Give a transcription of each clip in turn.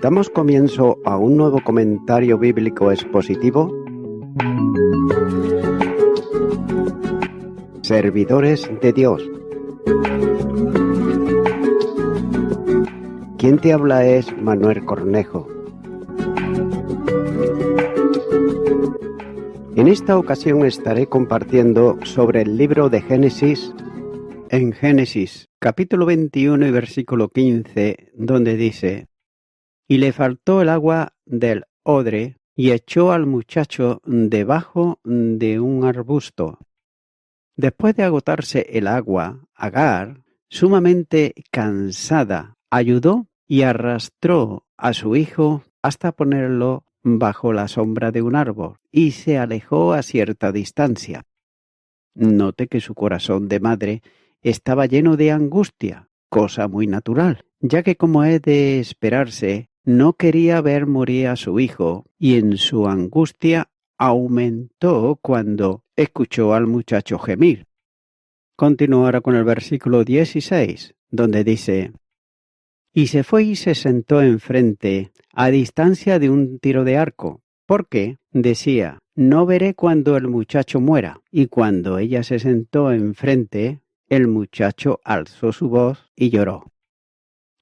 Damos comienzo a un nuevo comentario bíblico expositivo. Servidores de Dios. Quien te habla es Manuel Cornejo. En esta ocasión estaré compartiendo sobre el libro de Génesis, en Génesis capítulo 21 y versículo 15, donde dice: «Y le faltó el agua del odre, y echó al muchacho debajo de un arbusto». Después de agotarse el agua, Agar, sumamente cansada, ayudó y arrastró a su hijo hasta ponerlo bajo la sombra de un árbol y se alejó a cierta distancia. Note que su corazón de madre estaba lleno de angustia, cosa muy natural, ya que, como es de esperarse, no quería ver morir a su hijo, y en su angustia aumentó cuando escuchó al muchacho gemir. Continúa ahora con el versículo 16, donde dice: «Y se fue y se sentó enfrente, a distancia de un tiro de arco, porque decía: no veré cuando el muchacho muera». Y cuando ella se sentó enfrente, el muchacho alzó su voz y lloró.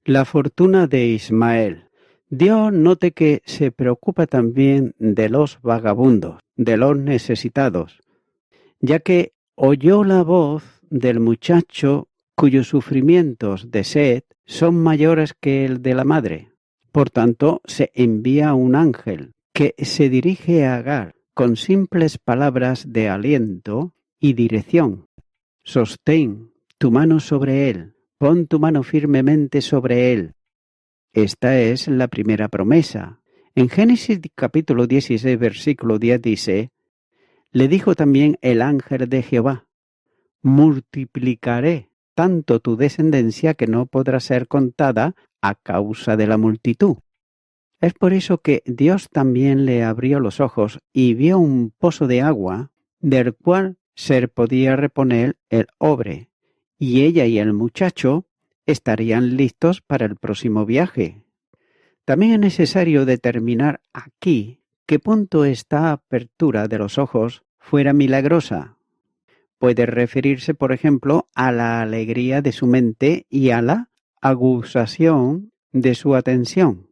La fortuna de Ismael. Dios, note que se preocupa también de los vagabundos, de los necesitados, ya que oyó la voz del muchacho cuyos sufrimientos de sed son mayores que el de la madre. Por tanto, se envía un ángel que se dirige a Agar con simples palabras de aliento y dirección. «Sostén tu mano sobre él, pon tu mano firmemente sobre él». Esta es la primera promesa. En Génesis capítulo 16, versículo 10 dice: «Le dijo también el ángel de Jehová: multiplicaré tanto tu descendencia que no podrá ser contada a causa de la multitud». Es por eso que Dios también le abrió los ojos y vio un pozo de agua del cual se podía reponer el odre, y ella y el muchacho estarían listos para el próximo viaje. También es necesario determinar aquí qué punto esta apertura de los ojos fuera milagrosa. Puede referirse, por ejemplo, a la alegría de su mente y a la aguzación de su atención.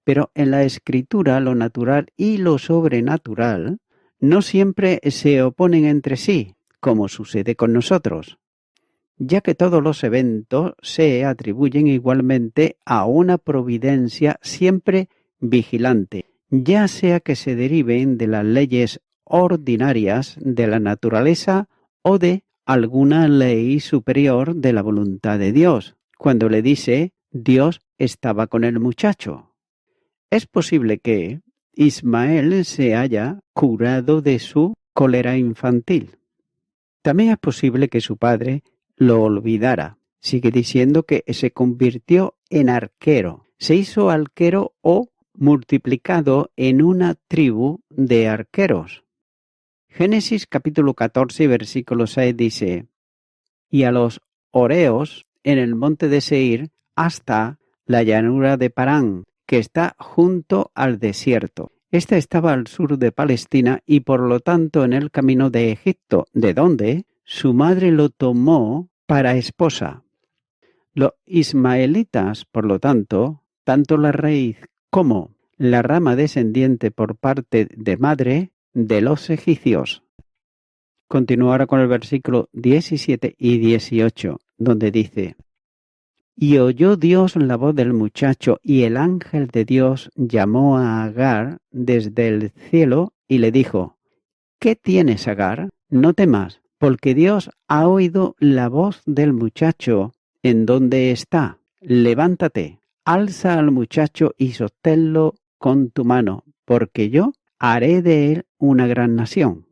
Pero en la Escritura lo natural y lo sobrenatural no siempre se oponen entre sí, como sucede con nosotros, ya que todos los eventos se atribuyen igualmente a una providencia siempre vigilante, ya sea que se deriven de las leyes ordinarias de la naturaleza o de alguna ley superior de la voluntad de Dios. Cuando le dice: Dios estaba con el muchacho. Es posible que Ismael se haya curado de su cólera infantil. También es posible que su padre lo olvidara. Sigue diciendo que se convirtió en arquero, se hizo arquero o multiplicado en una tribu de arqueros. Génesis capítulo 14, versículo 6 dice: «Y a los horeos en el monte de Seir hasta la llanura de Parán, que está junto al desierto». Esta estaba al sur de Palestina y por lo tanto en el camino de Egipto, de donde su madre lo tomó para esposa. Los ismaelitas, por lo tanto, tanto la raíz como la rama descendiente por parte de madre de los egipcios. Continuará con el versículo 17 y 18, donde dice: «Y oyó Dios la voz del muchacho, y el ángel de Dios llamó a Agar desde el cielo y le dijo: ¿Qué tienes, Agar? No temas, porque Dios ha oído la voz del muchacho en donde está. Levántate, alza al muchacho y sosténlo con tu mano, porque yo haré de él una gran nación».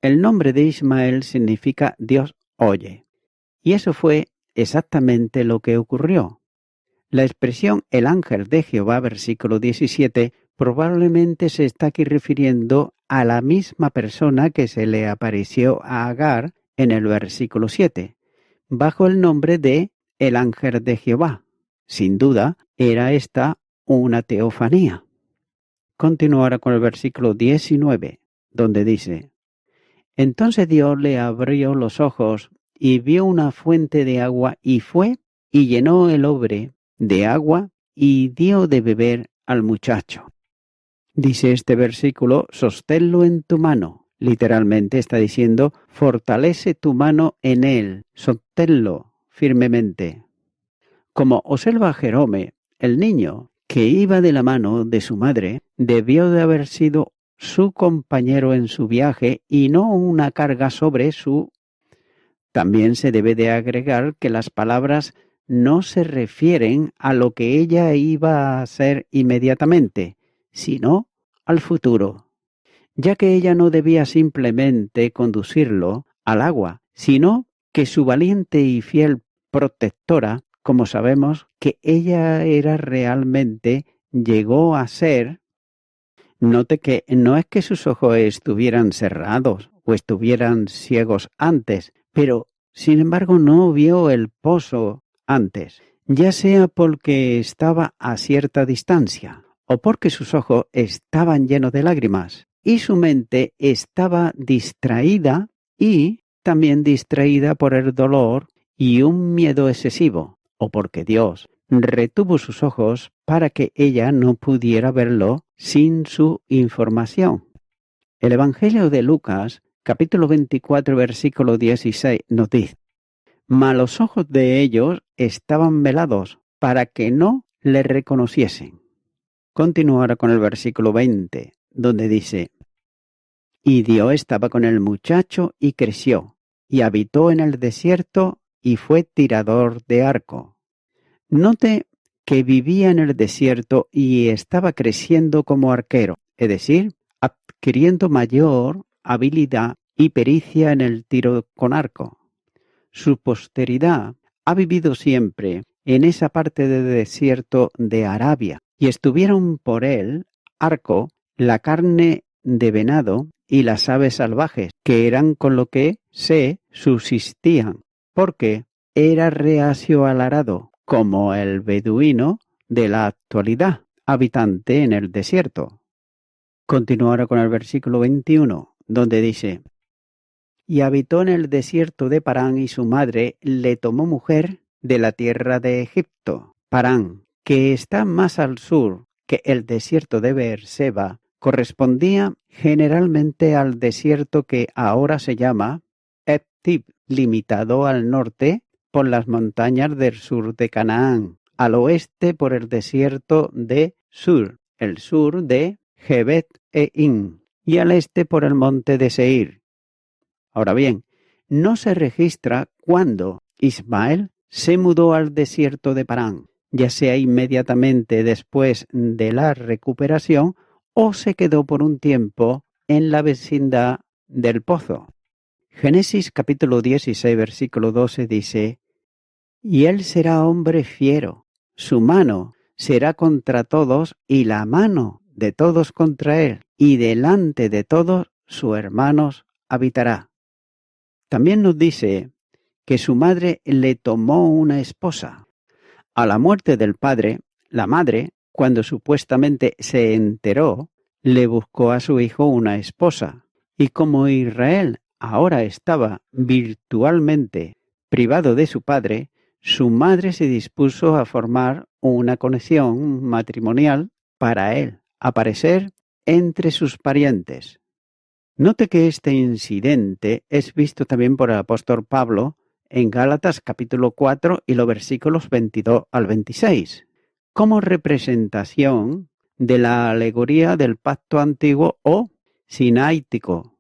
El nombre de Ismael significa Dios oye, y eso fue exactamente lo que ocurrió. La expresión «el ángel de Jehová», versículo 17, probablemente se está aquí refiriendo a la misma persona que se le apareció a Agar en el versículo 7, bajo el nombre de «el ángel de Jehová». Sin duda, era esta una teofanía. Continúa ahora con el versículo 19, donde dice: Entonces Dios le abrió los ojos y vio una fuente de agua y fue y llenó el odre de agua y dio de beber al muchacho. Dice este versículo: sosténlo en tu mano. Literalmente está diciendo: fortalece tu mano en él, sosténlo firmemente. Como observa Jerome, el niño que iba de la mano de su madre debió de haber sido su compañero en su viaje y no una carga sobre su. También se debe de agregar que las palabras no se refieren a lo que ella iba a hacer inmediatamente, sino al futuro, ya que ella no debía simplemente conducirlo al agua, sino que su valiente y fiel protectora, como sabemos que ella era realmente, llegó a ser. Note que no es que sus ojos estuvieran cerrados o estuvieran ciegos antes, pero sin embargo no vio el pozo antes, ya sea porque estaba a cierta distancia o porque sus ojos estaban llenos de lágrimas y su mente estaba distraída y también distraída por el dolor y un miedo excesivo, o porque Dios retuvo sus ojos para que ella no pudiera verlo sin su información. El Evangelio de Lucas, capítulo 24, versículo 16, nos dice: Mas los ojos de ellos estaban velados para que no le reconociesen. Continúa con el versículo 20, donde dice: Y Dios estaba con el muchacho y creció, y habitó en el desierto y fue tirador de arco. Note que vivía en el desierto y estaba creciendo como arquero, es decir, adquiriendo mayor habilidad y pericia en el tiro con arco. Su posteridad ha vivido siempre en esa parte del desierto de Arabia, y estuvieron por él arco, la carne de venado y las aves salvajes, que eran con lo que se subsistían, porque era reacio al arado, como el beduino de la actualidad, habitante en el desierto. Continúa ahora con el versículo 21, donde dice: Y habitó en el desierto de Parán, y su madre le tomó mujer de la tierra de Egipto. Parán, que está más al sur que el desierto de Beerseba, correspondía generalmente al desierto que ahora se llama Eptib, limitado al norte por las montañas del sur de Canaán, al oeste por el desierto de Sur, el sur de Jebet e In, y al este por el monte de Seir. Ahora bien, no se registra cuándo Ismael se mudó al desierto de Parán, ya sea inmediatamente después de la recuperación o se quedó por un tiempo en la vecindad del pozo. Génesis capítulo 16, versículo 12 dice: Y él será hombre fiero, su mano será contra todos y la mano de todos contra él, y delante de todos sus hermanos habitará. También nos dice que su madre le tomó una esposa. A la muerte del padre, la madre, cuando supuestamente se enteró, le buscó a su hijo una esposa. Y como Israel ahora estaba virtualmente privado de su padre, su madre se dispuso a formar una conexión matrimonial para él aparecer entre sus parientes. Note que este incidente es visto también por el apóstol Pablo en Gálatas capítulo 4 y los versículos 22 al 26, como representación de la alegoría del pacto antiguo o sinaítico.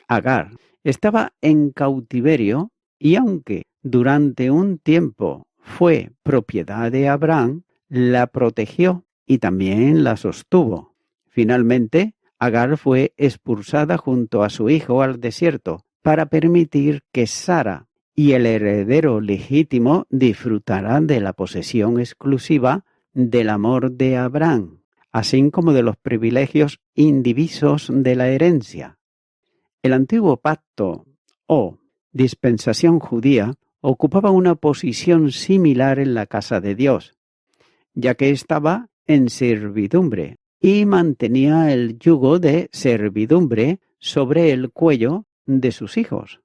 Agar estaba en cautiverio y aunque durante un tiempo fue propiedad de Abraham, la protegió y también la sostuvo. Finalmente, Agar fue expulsada junto a su hijo al desierto para permitir que Sara y el heredero legítimo disfrutaran de la posesión exclusiva del amor de Abraham, así como de los privilegios indivisos de la herencia. El antiguo pacto o dispensación judía ocupaba una posición similar en la casa de Dios, ya que estaba en servidumbre y mantenía el yugo de servidumbre sobre el cuello de sus hijos.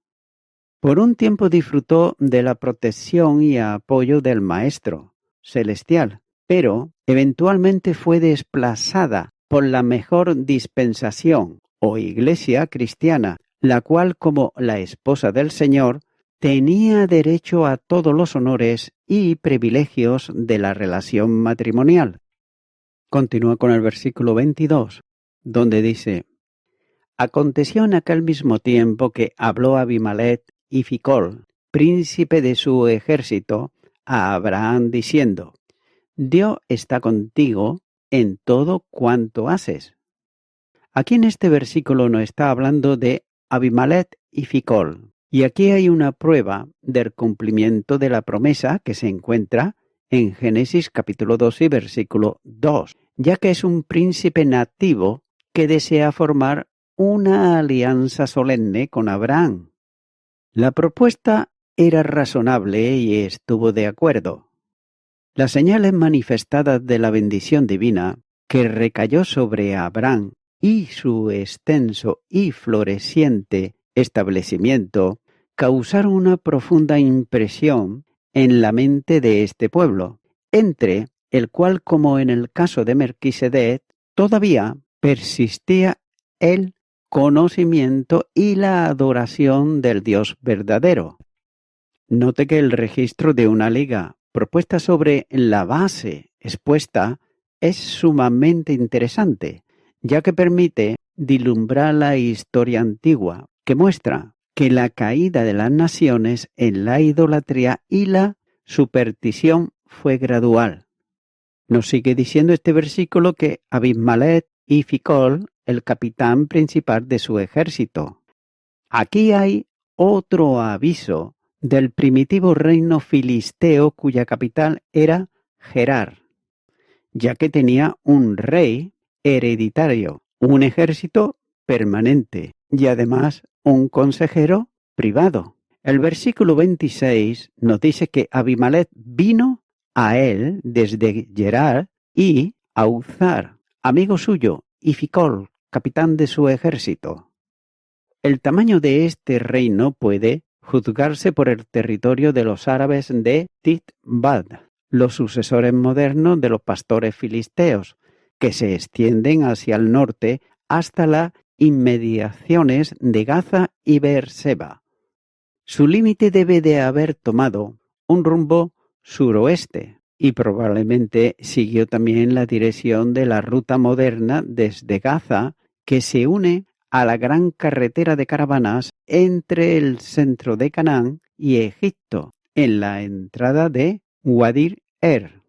Por un tiempo disfrutó de la protección y apoyo del Maestro celestial, pero eventualmente fue desplazada por la mejor dispensación o iglesia cristiana, la cual, como la esposa del Señor, tenía derecho a todos los honores y privilegios de la relación matrimonial. Continúa con el versículo 22, donde dice: Aconteció en aquel mismo tiempo que habló Abimelech y Ficol, príncipe de su ejército, a Abraham diciendo: Dios está contigo en todo cuanto haces. Aquí en este versículo nos está hablando de Abimelech y Ficol. Y aquí hay una prueba del cumplimiento de la promesa que se encuentra en Génesis capítulo 2 y versículo 2, ya que es un príncipe nativo que desea formar una alianza solemne con Abraham. La propuesta era razonable y estuvo de acuerdo. Las señales manifestadas de la bendición divina que recayó sobre Abraham y su extenso y floreciente establecimiento causaron una profunda impresión en la mente de este pueblo, entre el cual, como en el caso de Melquisedec, todavía persistía el conocimiento y la adoración del Dios verdadero. Note que el registro de una liga propuesta sobre la base expuesta es sumamente interesante, ya que permite vislumbrar la historia antigua, que muestra que la caída de las naciones en la idolatría y la superstición fue gradual. Nos sigue diciendo este versículo que Abimelech y Ficol, el capitán principal de su ejército. Aquí hay otro aviso del primitivo reino filisteo cuya capital era Gerar, ya que tenía un rey hereditario, un ejército permanente y además un consejero privado. El versículo 26 nos dice que Abimelech vino a él desde Gerar y a Uzar, amigo suyo, y Ficol, capitán de su ejército. El tamaño de este reino puede juzgarse por el territorio de los árabes de Titbad, los sucesores modernos de los pastores filisteos, que se extienden hacia el norte hasta las inmediaciones de Gaza y Beerseba. Su límite debe de haber tomado un rumbo suroeste y probablemente siguió también la dirección de la ruta moderna desde Gaza, que se une a la gran carretera de caravanas entre el centro de Canaán y Egipto, en la entrada de Wadi Er.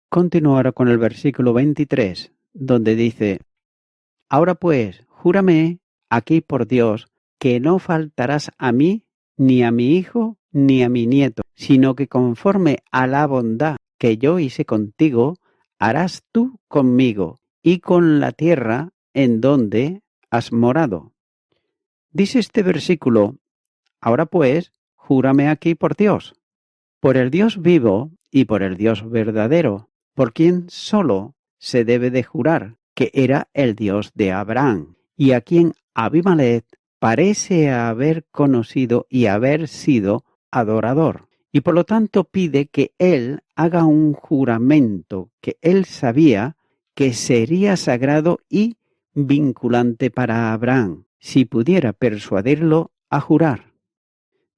Continúo ahora con el versículo 23, donde dice: Ahora pues, júrame aquí por Dios, que no faltarás a mí, ni a mi hijo, ni a mi nieto, sino que conforme a la bondad que yo hice contigo, harás tú conmigo y con la tierra en donde has morado. Dice este versículo: Ahora pues, júrame aquí por Dios, por el Dios vivo y por el Dios verdadero, por quien solo se debe de jurar, que era el Dios de Abraham, y a quien Abimelech parece haber conocido y haber sido adorador, y por lo tanto pide que él haga un juramento que él sabía que sería sagrado y vinculante para Abraham, si pudiera persuadirlo a jurar.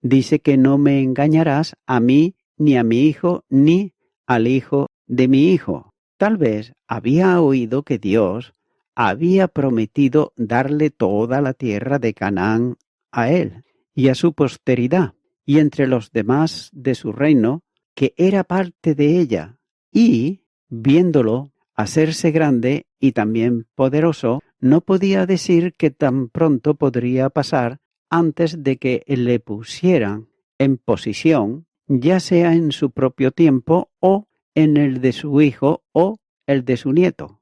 Dice que no me engañarás a mí, ni a mi hijo, ni al hijo de mi hijo. Tal vez había oído que Dios había prometido darle toda la tierra de Canaán a él y a su posteridad, y entre los demás de su reino, que era parte de ella, y, viéndolo hacerse grande y también poderoso, no podía decir que tan pronto podría pasar antes de que le pusieran en posición, ya sea en su propio tiempo o en el de su hijo o el de su nieto.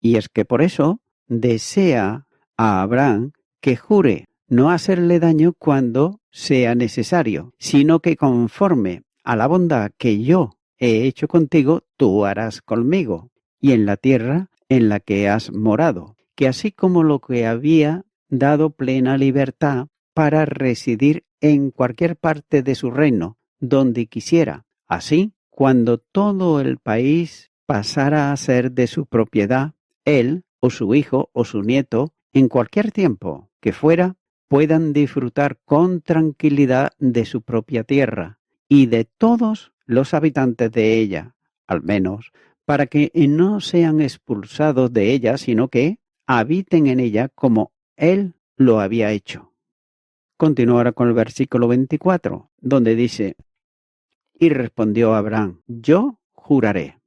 Y es que por eso desea a Abraham que jure no hacerle daño cuando sea necesario, sino que conforme a la bondad que yo he hecho contigo, tú harás conmigo. y en la tierra en la que has morado, que así como lo que había dado plena libertad para residir en cualquier parte de su reino, donde quisiera. Así, cuando todo el país pasara a ser de su propiedad, él, o su hijo, o su nieto, en cualquier tiempo que fuera, puedan disfrutar con tranquilidad de su propia tierra y de todos los habitantes de ella, al menos, para que no sean expulsados de ella, sino que habiten en ella como él lo había hecho. Continúa ahora con el versículo 24, donde dice: y respondió Abraham: yo juraré.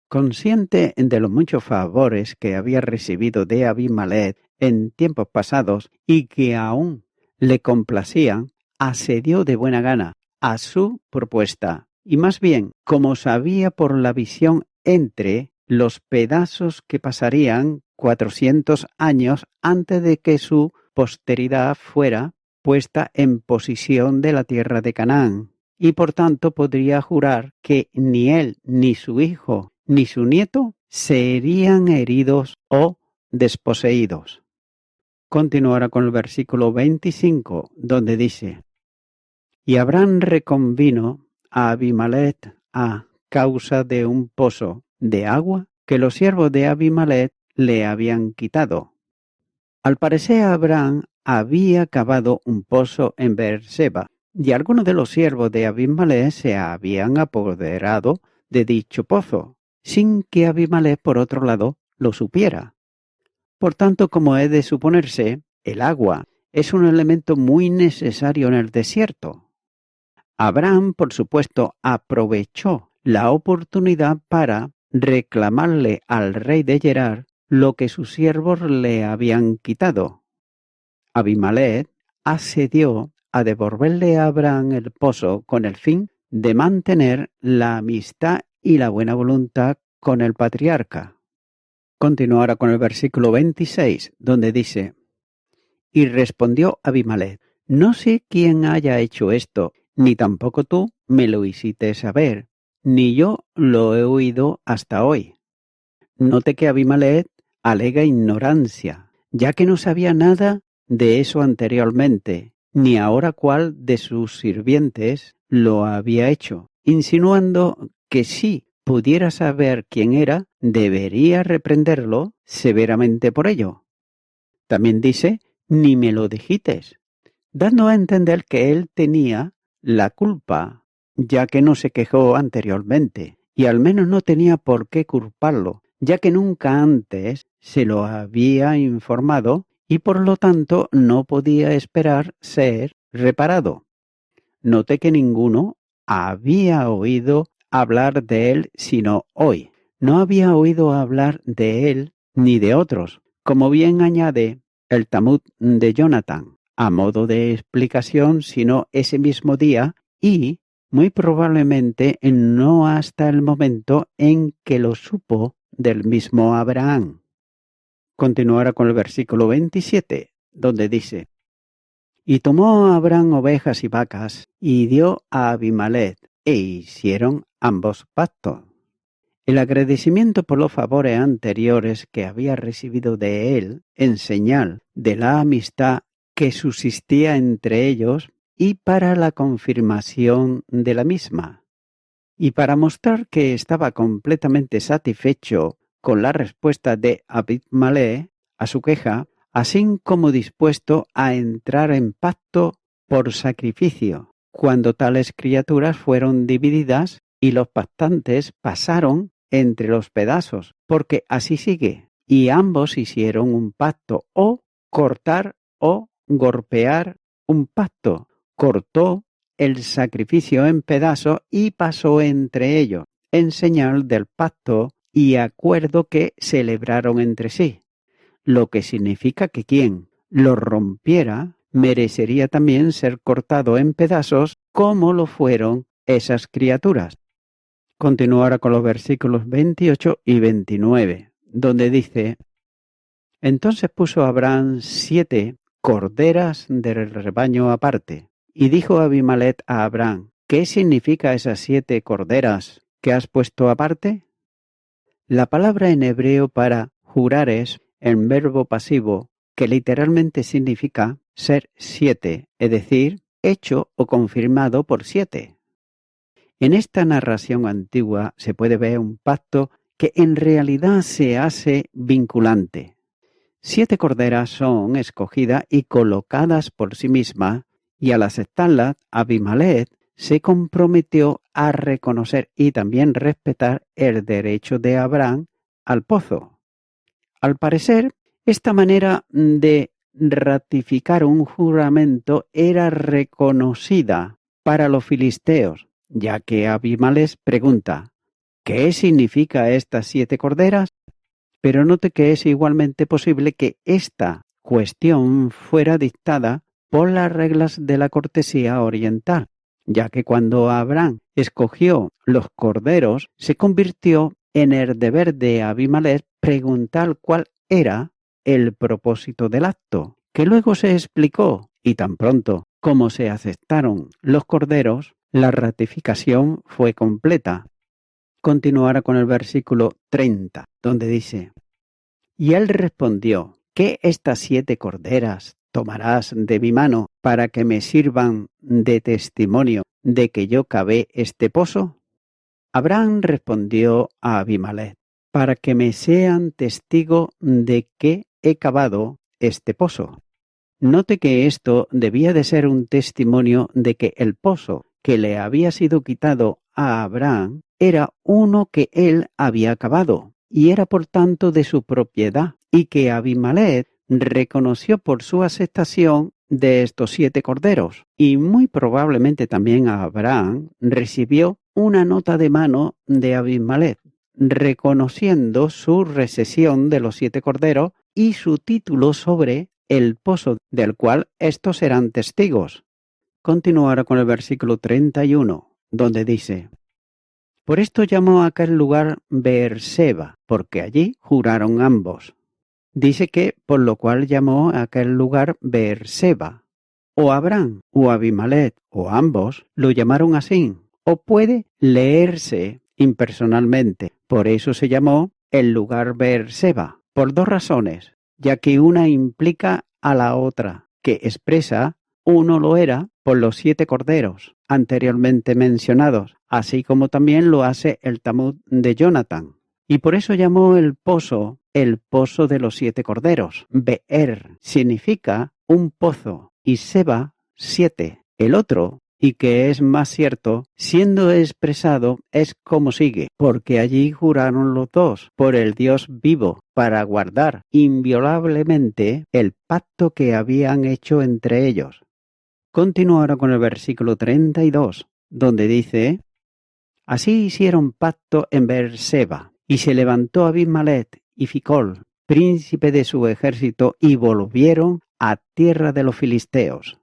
Consciente de los muchos favores que había recibido de Abimelech en tiempos pasados y que aún le complacían, accedió de buena gana a su propuesta, y más bien, como sabía por la visión entre los pedazos que pasarían 400 años antes de que su posteridad fuera puesta en posesión de la tierra de Canaán, y por tanto podría jurar que ni él, ni su hijo, ni su nieto serían heridos o desposeídos. Continuará con el versículo 25, donde dice: y Abraham reconvino a Abimelech a causa de un pozo de agua que los siervos de Abimelech le habían quitado. Al parecer Abraham había cavado un pozo en Beerseba, y algunos de los siervos de Abimelech se habían apoderado de dicho pozo, sin que Abimelech, por otro lado, lo supiera. Por tanto, como es de suponerse, el agua es un elemento muy necesario en el desierto. Abraham, por supuesto, aprovechó la oportunidad para reclamarle al rey de Gerar lo que sus siervos le habían quitado. Abimelech accedió a devolverle a Abraham el pozo con el fin de mantener la amistad y la buena voluntad con el patriarca. Continúa ahora con el versículo 26, donde dice: y respondió Abimelech: no sé quién haya hecho esto, ni tampoco tú me lo hiciste saber, ni yo lo he oído hasta hoy. Note que Abimelech alega ignorancia, ya que no sabía nada de eso anteriormente, ni ahora cuál de sus sirvientes lo había hecho, insinuando que si pudiera saber quién era, debería reprenderlo severamente por ello. También dice: ni me lo dijites, dando a entender que él tenía la culpa, ya que no se quejó anteriormente, y al menos no tenía por qué culparlo, ya que nunca antes se lo había informado y por lo tanto no podía esperar ser reparado. Noté que ninguno había oído hablar de él sino hoy. No había oído hablar de él ni de otros, como bien añade el Talmud de Jonathan, a modo de explicación, sino ese mismo día y, muy probablemente, no hasta el momento en que lo supo del mismo Abraham. Continuará con el versículo 27, donde dice: y tomó Abraham ovejas y vacas, y dio a Abimelech, e hicieron ambos pactos. El agradecimiento por los favores anteriores que había recibido de él, en señal de la amistad que subsistía entre ellos, y para la confirmación de la misma. Y para mostrar que estaba completamente satisfecho con la respuesta de Abimelech a su queja, así como dispuesto a entrar en pacto por sacrificio, cuando tales criaturas fueron divididas y los pactantes pasaron entre los pedazos, porque así sigue, y ambos hicieron un pacto, o cortar o golpear un pacto. Cortó el sacrificio en pedazos y pasó entre ellos, en señal del pacto y acuerdo que celebraron entre sí, lo que significa que quien lo rompiera merecería también ser cortado en pedazos como lo fueron esas criaturas. Continuará con los versículos 28 y 29, donde dice: entonces puso Abraham 7 corderas del rebaño aparte, y dijo Abimelech a Abraham: ¿qué significa esas 7 corderas que has puesto aparte? La palabra en hebreo para jurar es el verbo pasivo que literalmente significa ser 7, es decir, hecho o confirmado por 7. En esta narración antigua se puede ver un pacto que en realidad se hace vinculante. 7 corderas son escogidas y colocadas por sí mismas, y al aceptarlas, Abimelech se comprometió a reconocer y también respetar el derecho de Abraham al pozo. Al parecer, esta manera de ratificar un juramento era reconocida para los filisteos, ya que Abimelech pregunta: ¿qué significa estas 7 corderas? Pero note que es igualmente posible que esta cuestión fuera dictada por las reglas de la cortesía oriental, ya que cuando Abraham escogió los corderos, se convirtió en el deber de Abimelech preguntar cuál era el propósito del acto, que luego se explicó, y tan pronto como se aceptaron los corderos, la ratificación fue completa. Continuará con el versículo 30, donde dice: y él respondió: ¿qué estas 7 corderas tomarás de mi mano para que me sirvan de testimonio de que yo cavé este pozo? Abraham respondió a Abimelech: para que me sean testigo de que he cavado este pozo. Note que esto debía de ser un testimonio de que el pozo que le había sido quitado a Abraham era uno que él había cavado y era por tanto de su propiedad, y que Abimelech reconoció por su aceptación de estos 7 corderos, y muy probablemente también Abraham recibió una nota de mano de Abimelech, reconociendo su recesión de los 7 corderos y su título sobre el pozo del cual estos eran testigos. Continuará con el versículo 31, donde dice: por esto llamó a aquel lugar Beerseba, porque allí juraron ambos. Dice que por lo cual llamó a aquel lugar Beerseba. O Abraham o Abimelech o ambos lo llamaron así, o puede leerse impersonalmente. Por eso se llamó el lugar Beerseba, por 2 razones, ya que una implica a la otra, que expresa uno lo era por los 7 corderos anteriormente mencionados, así como también lo hace el Talmud de Jonathan. Y por eso llamó el pozo de los 7 corderos. Beer significa un pozo y Seba 7. El otro, y que es más cierto, siendo expresado es como sigue: porque allí juraron los dos por el Dios vivo para guardar inviolablemente el pacto que habían hecho entre ellos. Continuará con el versículo 32, donde dice: así hicieron pacto en Beerseba, y se levantó Abimelech y Ficol, príncipe de su ejército, y volvieron a tierra de los filisteos.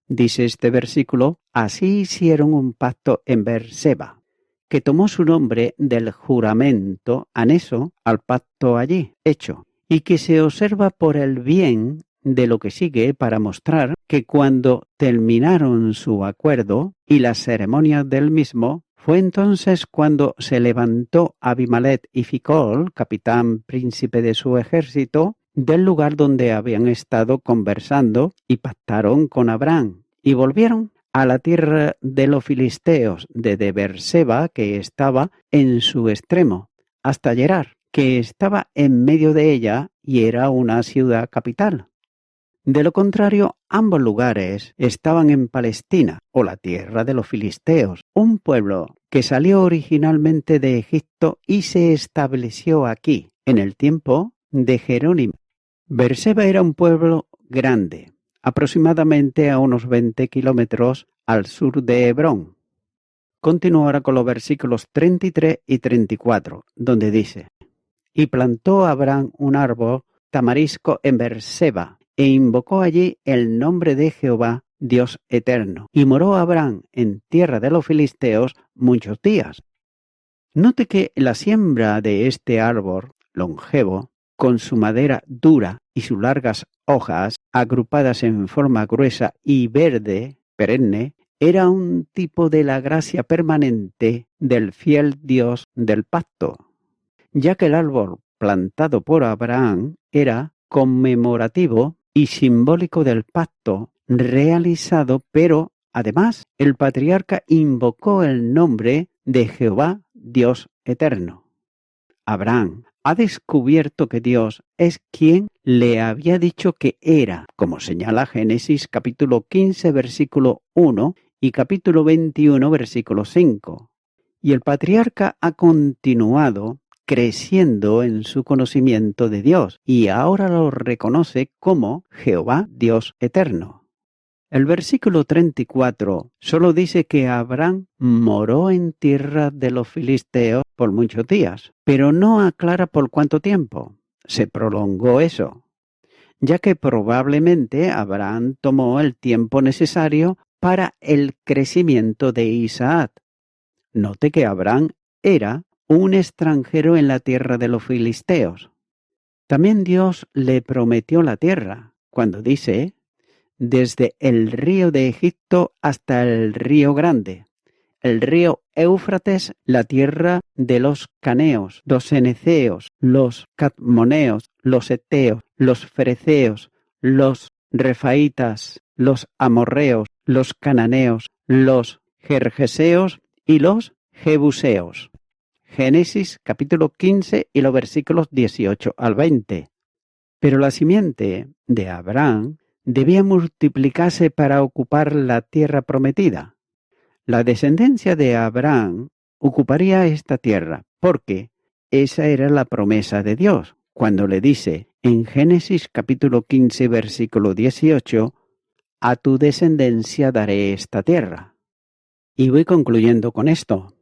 Dice este versículo: así hicieron un pacto en Beerseba, que tomó su nombre del juramento aneso al pacto allí hecho, y que se observa por el bien de lo que sigue para mostrar que cuando terminaron su acuerdo y las ceremonias del mismo, fue entonces cuando se levantó Abimelech y Ficol, capitán príncipe de su ejército, del lugar donde habían estado conversando, y pactaron con Abraham, y volvieron a la tierra de los filisteos, desde Beerseba, que estaba en su extremo, hasta Gerar, que estaba en medio de ella y era una ciudad capital. De lo contrario, ambos lugares estaban en Palestina, o la tierra de los filisteos, un pueblo que salió originalmente de Egipto y se estableció aquí, en el tiempo de Jerónimo. Beerseba era un pueblo grande, aproximadamente a unos 20 kilómetros al sur de Hebrón. Continuará con los versículos 33 y 34, donde dice: y plantó Abraham un árbol tamarisco en Beerseba, e invocó allí el nombre de Jehová, Dios eterno. Y moró Abraham en tierra de los filisteos muchos días. Note que la siembra de este árbol longevo, con su madera dura y sus largas hojas agrupadas en forma gruesa y verde, perenne, era un tipo de la gracia permanente del fiel Dios del pacto. ya que el árbol plantado por Abraham era conmemorativo y simbólico del pacto realizado, pero además el patriarca invocó el nombre de Jehová, Dios eterno. Abraham ha descubierto que Dios es quien le había dicho que era, como señala Génesis capítulo 15, versículo 1 y capítulo 21, versículo 5. Y el patriarca ha continuado creciendo en su conocimiento de Dios y ahora lo reconoce como Jehová Dios eterno. El versículo 34 solo dice que Abraham moró en tierra de los filisteos por muchos días, pero no aclara por cuánto tiempo. Se prolongó eso, ya que probablemente Abraham tomó el tiempo necesario para el crecimiento de Isaac. Note que Abraham era un extranjero en la tierra de los filisteos. También Dios le prometió la tierra, cuando dice: desde el río de Egipto hasta el río Grande, el río Éufrates, la tierra de los caneos, los ceneceos, los cadmoneos, los eteos, los fereceos, los refaitas, los amorreos, los cananeos, los gergeseos y los jebuseos. Génesis capítulo 15 y los versículos 18 al 20. Pero la simiente de Abraham debía multiplicarse para ocupar la tierra prometida. La descendencia de Abraham ocuparía esta tierra, porque esa era la promesa de Dios, cuando le dice en Génesis capítulo 15, versículo 18, a tu descendencia daré esta tierra. Y voy concluyendo con esto.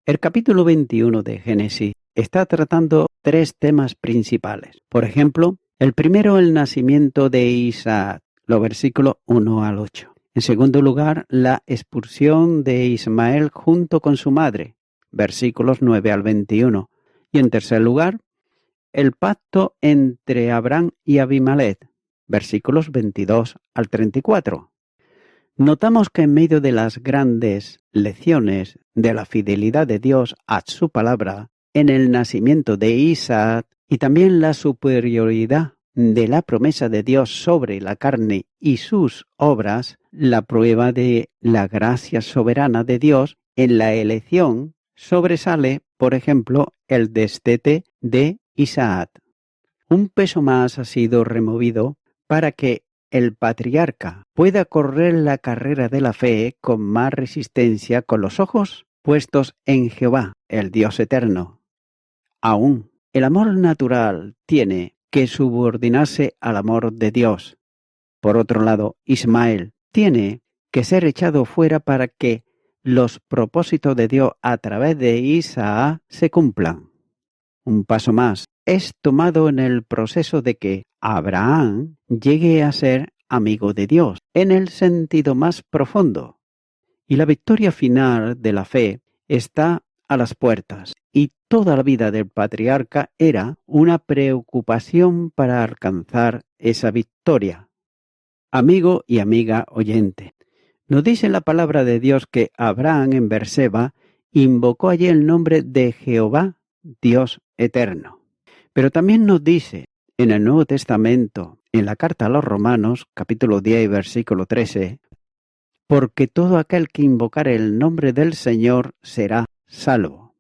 El capítulo 21 de Génesis está tratando tres temas principales. Por ejemplo, el primero, el nacimiento de Isaac, los versículos 1 al 8. En segundo lugar, la expulsión de Ismael junto con su madre, versículos 9 al 21. Y en tercer lugar, el pacto entre Abraham y Abimelech, versículos 22 al 34. Notamos que en medio de las grandes lecciones de la fidelidad de Dios a su palabra, en el nacimiento de Isaac y también la superioridad de la promesa de Dios sobre la carne y sus obras, la prueba de la gracia soberana de Dios en la elección, sobresale, por ejemplo, el destete de Isaac. Un peso más ha sido removido para que el patriarca pueda correr la carrera de la fe con más resistencia, con los ojos puestos en Jehová, el Dios eterno. Aún el amor natural tiene que subordinarse al amor de Dios. Por otro lado, Ismael tiene que ser echado fuera para que los propósitos de Dios a través de Isaac se cumplan. Un paso más es tomado en el proceso de que Abraham llegue a ser amigo de Dios en el sentido más profundo. Y la victoria final de la fe está a las puertas, y toda la vida del patriarca era una preocupación para alcanzar esa victoria. Amigo y amiga oyente, nos dice la palabra de Dios que Abraham en Berseba invocó allí el nombre de Jehová, Dios eterno. Pero también nos dice en el Nuevo Testamento, en la carta a los Romanos, capítulo 10, versículo 13, porque todo aquel que invocare el nombre del Señor será salvo.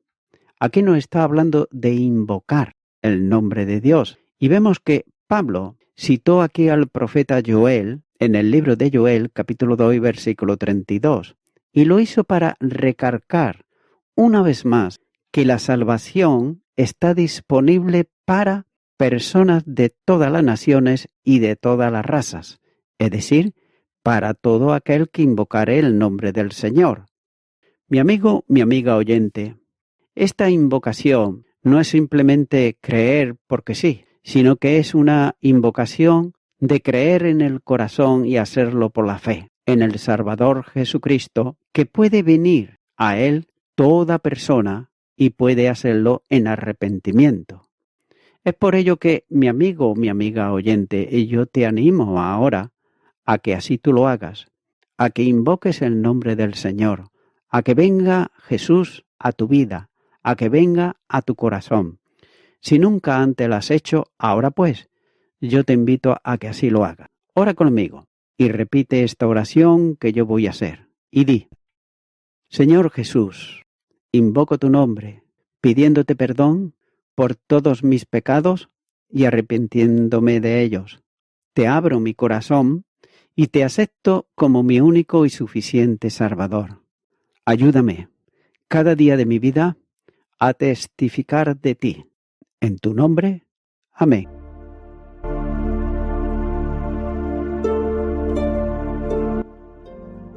Aquí nos está hablando de invocar el nombre de Dios. Y vemos que Pablo citó aquí al profeta Joel en el libro de Joel, capítulo 2, versículo 32, y lo hizo para recalcar una vez más que la salvación está disponible para personas de todas las naciones y de todas las razas, es decir, para todo aquel que invocare el nombre del Señor. Mi amigo, mi amiga oyente, esta invocación no es simplemente creer porque sí, sino que es una invocación de creer en el corazón y hacerlo por la fe, en el Salvador Jesucristo, que puede venir a Él toda persona y puede hacerlo en arrepentimiento. Es por ello que, mi amigo, mi amiga oyente, yo te animo ahora a que así tú lo hagas, a que invoques el nombre del Señor, a que venga Jesús a tu vida, a que venga a tu corazón, Si nunca antes la has hecho, ahora pues, yo te invito a que así lo hagas. Ora conmigo y repite esta oración que yo voy a hacer. Y di: Señor Jesús, invoco tu nombre, pidiéndote perdón por todos mis pecados y arrepintiéndome de ellos. Te abro mi corazón y te acepto como mi único y suficiente Salvador. Ayúdame cada día de mi vida a testificar de ti. En tu nombre, amén.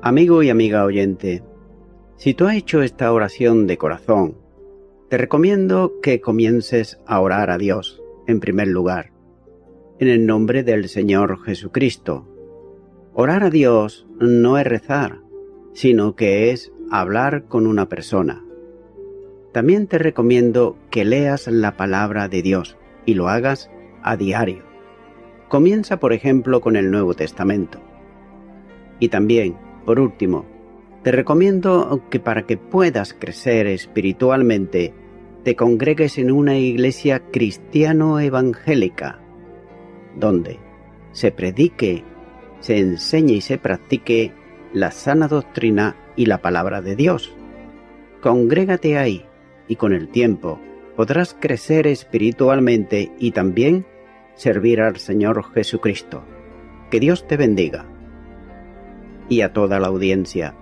Amigo y amiga oyente, si tú has hecho esta oración de corazón, te recomiendo que comiences a orar a Dios, en primer lugar, en el nombre del Señor Jesucristo. Orar a Dios no es rezar, sino que es hablar con una persona. También te recomiendo que leas la palabra de Dios y lo hagas a diario. Comienza, por ejemplo, con el Nuevo Testamento. Y también, por último, te recomiendo que para que puedas crecer espiritualmente, te congregues en una iglesia cristiano-evangélica, donde se predique, se enseñe y se practique la sana doctrina y la palabra de Dios. Congrégate ahí y con el tiempo podrás crecer espiritualmente y también servir al Señor Jesucristo. Que Dios te bendiga. Y a toda la audiencia,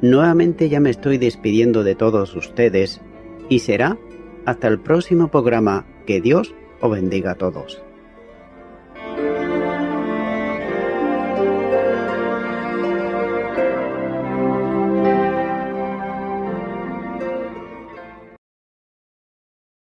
nuevamente ya me estoy despidiendo de todos ustedes y será hasta el próximo programa. Que Dios os bendiga a todos.